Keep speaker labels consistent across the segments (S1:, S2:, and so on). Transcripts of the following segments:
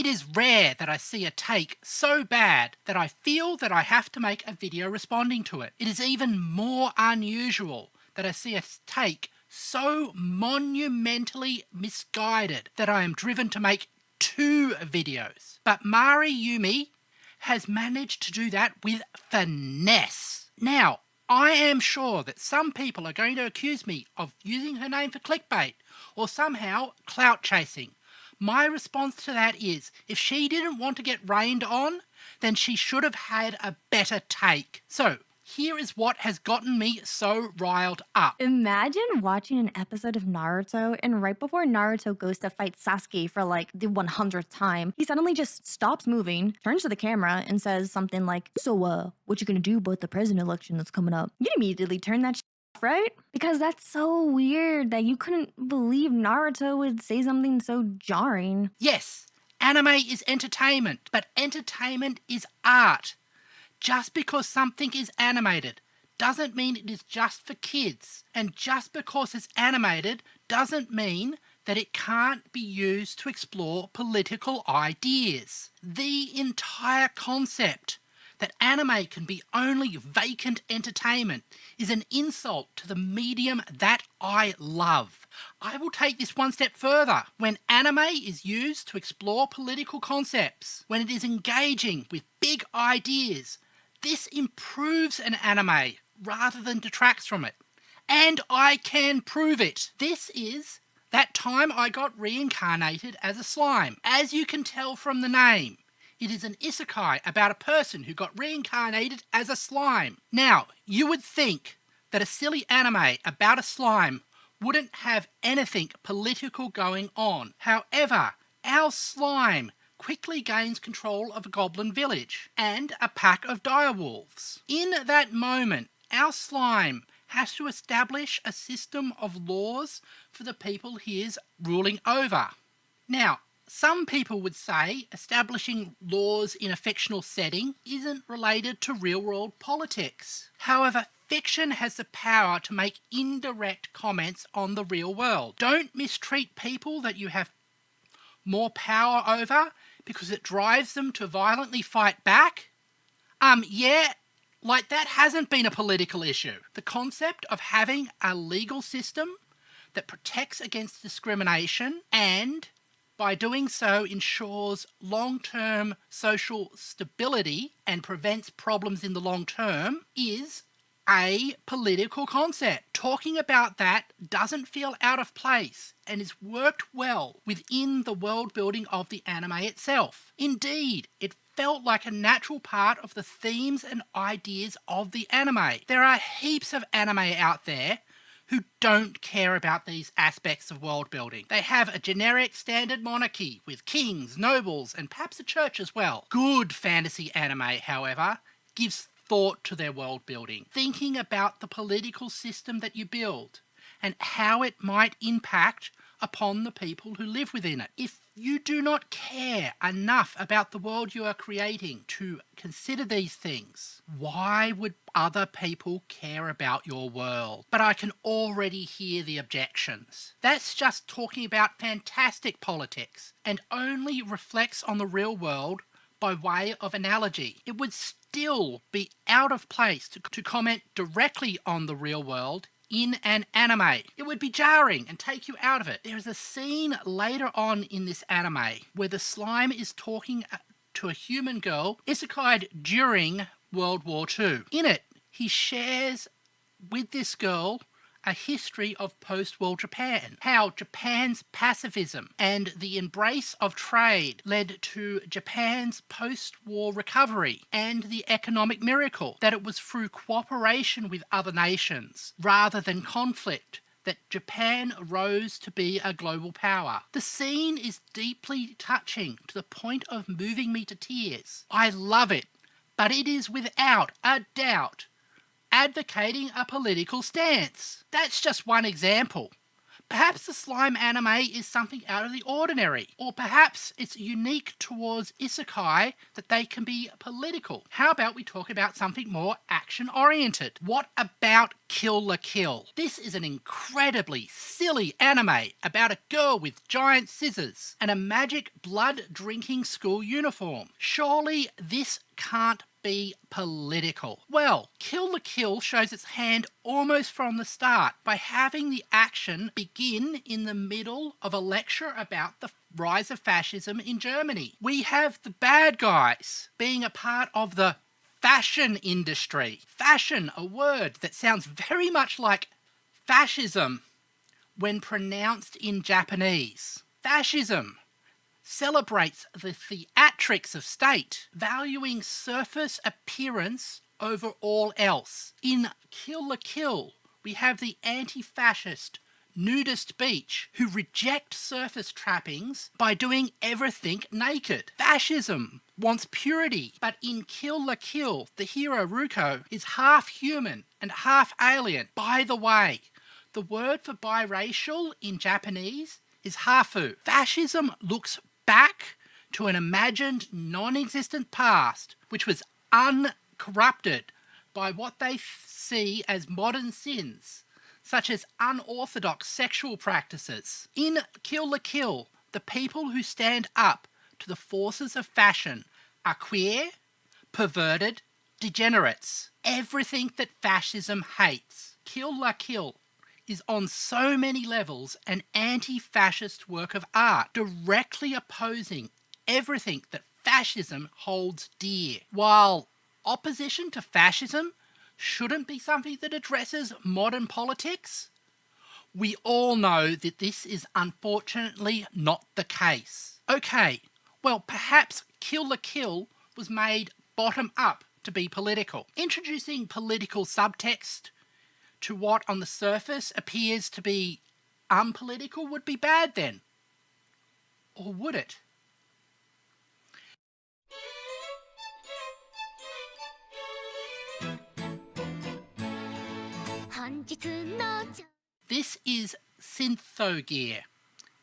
S1: It is rare that I see a take so bad that I feel that I have to make a video responding to it. It is even more unusual that I see a take so monumentally misguided that I am driven to make 2 videos. But Mari Yumi has managed to do that with finesse. Now, I am sure that some people are going to accuse me of using her name for clickbait or somehow clout chasing. My response to that is, if she didn't want to get rained on, then she should have had a better take. So, here is what has gotten me so riled up.
S2: Imagine watching an episode of Naruto and right before Naruto goes to fight Sasuke for like the 100th time, he suddenly just stops moving, turns to the camera and says something like, "So, what you gonna do about the president election that's coming up?" You'd immediately turn that off, right? Because that's so weird that you couldn't believe Naruto would say something so jarring.
S1: Yes, anime is entertainment, but entertainment is art. Just because something is animated doesn't mean it is just for kids. And just because it's animated doesn't mean that it can't be used to explore political ideas. The entire concept that anime can be only vacant entertainment is an insult to the medium that I love. I will take this one step further. When anime is used to explore political concepts, when it is engaging with big ideas, this improves an anime rather than detracts from it. And I can prove it. This is that time I got reincarnated as a slime. As you can tell from the name, it is an isekai about a person who got reincarnated as a slime. Now, you would think that a silly anime about a slime wouldn't have anything political going on. However, our slime quickly gains control of a goblin village and a pack of direwolves. In that moment, our slime has to establish a system of laws for the people he is ruling over. Now, some people would say establishing laws in a fictional setting isn't related to real-world politics. However, fiction has the power to make indirect comments on the real world. Don't mistreat people that you have more power over because it drives them to violently fight back. That hasn't been a political issue. The concept of having a legal system that protects against discrimination and by doing so ensures long-term social stability and prevents problems in the long term is a political concept. Talking about that doesn't feel out of place and is worked well within the world building of the anime itself. Indeed, it felt like a natural part of the themes and ideas of the anime. There are heaps of anime out there who don't care about these aspects of world building. They have a generic standard monarchy with kings, nobles, and perhaps a church as well. Good fantasy anime, however, gives thought to their world building, thinking about the political system that you build and how it might impact upon the people who live within it. If you do not care enough about the world you are creating to consider these things, why would other people care about your world? But I can already hear the objections. That's just talking about fantastic politics and only reflects on the real world by way of analogy. It would still be out of place to comment directly on the real world in an anime. It would be jarring and take you out of it. There is a scene later on in this anime where the slime is talking to a human girl isekai'd during World War II. In it, he shares with this girl a history of post-war Japan, how Japan's pacifism and the embrace of trade led to Japan's post-war recovery and the economic miracle, that it was through cooperation with other nations rather than conflict that Japan rose to be a global power. The scene is deeply touching to the point of moving me to tears. I love it, but it is without a doubt advocating a political stance. That's just one example. Perhaps the slime anime is something out of the ordinary, or perhaps it's unique towards isekai that they can be political. How about we talk about something more action-oriented? What about Kill la Kill? This is an incredibly silly anime about a girl with giant scissors and a magic blood-drinking school uniform. Surely this can't be political. Well, Kill la Kill shows its hand almost from the start by having the action begin in the middle of a lecture about the rise of fascism in Germany. We have the bad guys being a part of the fashion industry. Fashion, a word that sounds very much like fascism when pronounced in Japanese. Fascism celebrates the theatrics of state, valuing surface appearance over all else. In Kill la Kill, we have the anti-fascist nudist beach who reject surface trappings by doing everything naked. Fascism wants purity, but in Kill la Kill, the hero Ruko is half human and half alien. By the way, the word for biracial in Japanese is hafu. Fascism looks back to an imagined non-existent past which was uncorrupted by what they see as modern sins, such as unorthodox sexual practices. In Kill la Kill, the people who stand up to the forces of fashion are queer, perverted, degenerates. Everything that fascism hates. Kill la Kill is on so many levels an anti-fascist work of art, directly opposing everything that fascism holds dear. While opposition to fascism shouldn't be something that addresses modern politics, we all know that this is unfortunately not the case. Okay, well perhaps Kill la Kill was made bottom up to be political. Introducing political subtext to what on the surface appears to be unpolitical would be bad then? Or would it? This is Synthogear.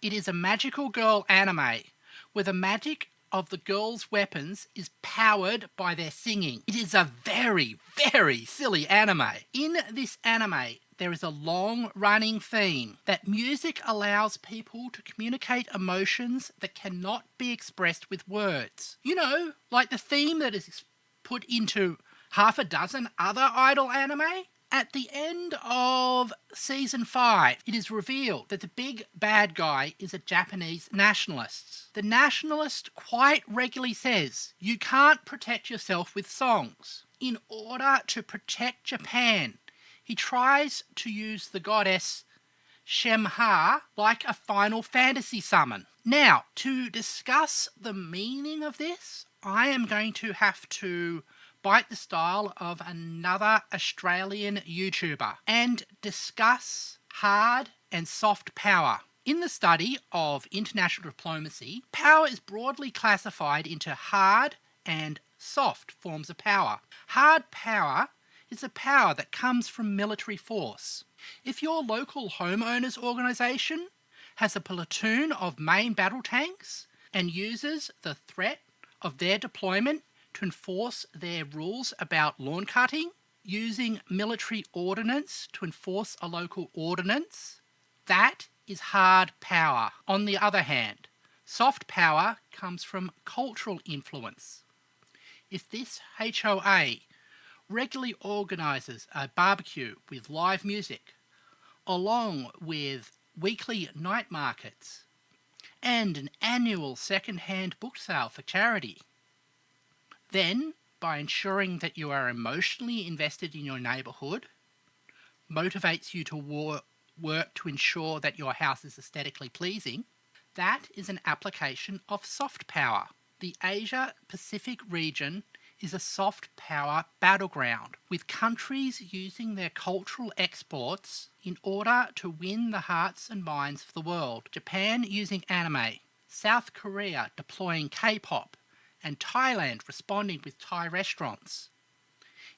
S1: It is a magical girl anime where the magic of the girls' weapons is powered by their singing. It is a very, very silly anime. In this anime, there is a long-running theme that music allows people to communicate emotions that cannot be expressed with words. You know, like the theme that is put into half a dozen other idol anime. At the end of Season 5, it is revealed that the big bad guy is a Japanese nationalist. The nationalist quite regularly says, you can't protect yourself with songs. In order to protect Japan, he tries to use the goddess Shemha like a Final Fantasy summon. Now, to discuss the meaning of this, I am going to have to bite the style of another Australian YouTuber and discuss hard and soft power. In the study of international diplomacy, power is broadly classified into hard and soft forms of power. Hard power is the power that comes from military force. If your local homeowners organisation has a platoon of main battle tanks and uses the threat of their deployment to enforce their rules about lawn cutting, using military ordnance to enforce a local ordinance, that is hard power. On the other hand, soft power comes from cultural influence. If this HOA regularly organises a barbecue with live music, along with weekly night markets, and an annual second-hand book sale for charity, then, by ensuring that you are emotionally invested in your neighbourhood, motivates you to work to ensure that your house is aesthetically pleasing, that is an application of soft power. The Asia-Pacific region is a soft power battleground, with countries using their cultural exports in order to win the hearts and minds of the world. Japan using anime, South Korea deploying K-pop, and Thailand responding with Thai restaurants.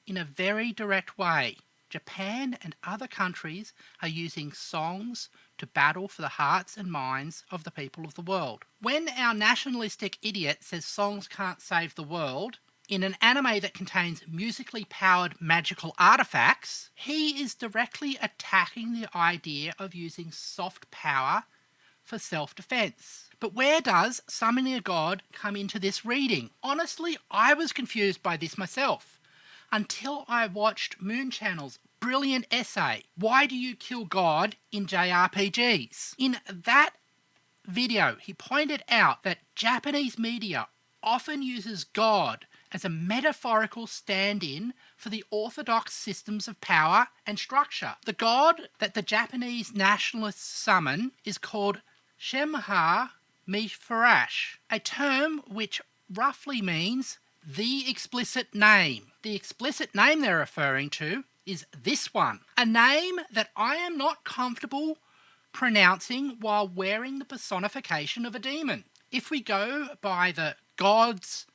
S1: In a very direct way, Japan and other countries are using songs to battle for the hearts and minds of the people of the world. When our nationalistic idiot says songs can't save the world, in an anime that contains musically powered magical artifacts, he is directly attacking the idea of using soft power for self-defense. But where does summoning a god come into this reading? Honestly, I was confused by this myself, until I watched Moon Channel's brilliant essay, Why Do You Kill God in JRPGs? In that video, he pointed out that Japanese media often uses God as a metaphorical stand-in for the orthodox systems of power and structure. The god that the Japanese nationalists summon is called Shemha Mifarash, a term which roughly means the explicit name. The explicit name they're referring to is this one, a name that I am not comfortable pronouncing while wearing the personification of a demon. If we go by the gods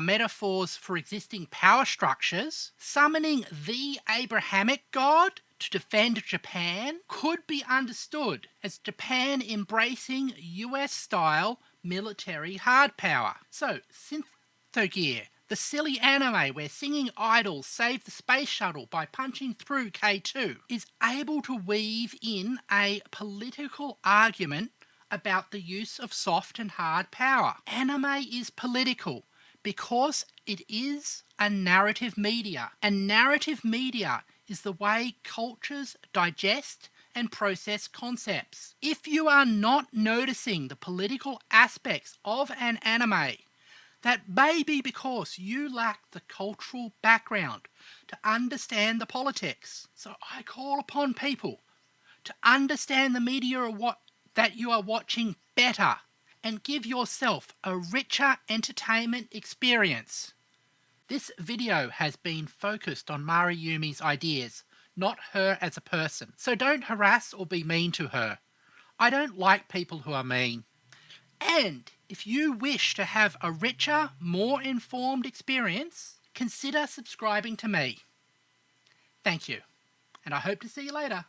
S1: metaphors for existing power structures, summoning the Abrahamic god to defend Japan could be understood as Japan embracing US-style military hard power. So, Synthogear, the silly anime where singing idols save the space shuttle by punching through K2, is able to weave in a political argument about the use of soft and hard power. Anime is political because it is a narrative media, and narrative media is the way cultures digest and process concepts. If you are not noticing the political aspects of an anime, that may be because you lack the cultural background to understand the politics. So I call upon people to understand the media that you are watching better and give yourself a richer entertainment experience. This video has been focused on Mari Yumi's ideas, not her as a person. So don't harass or be mean to her. I don't like people who are mean. And if you wish to have a richer, more informed experience, consider subscribing to me. Thank you, and I hope to see you later.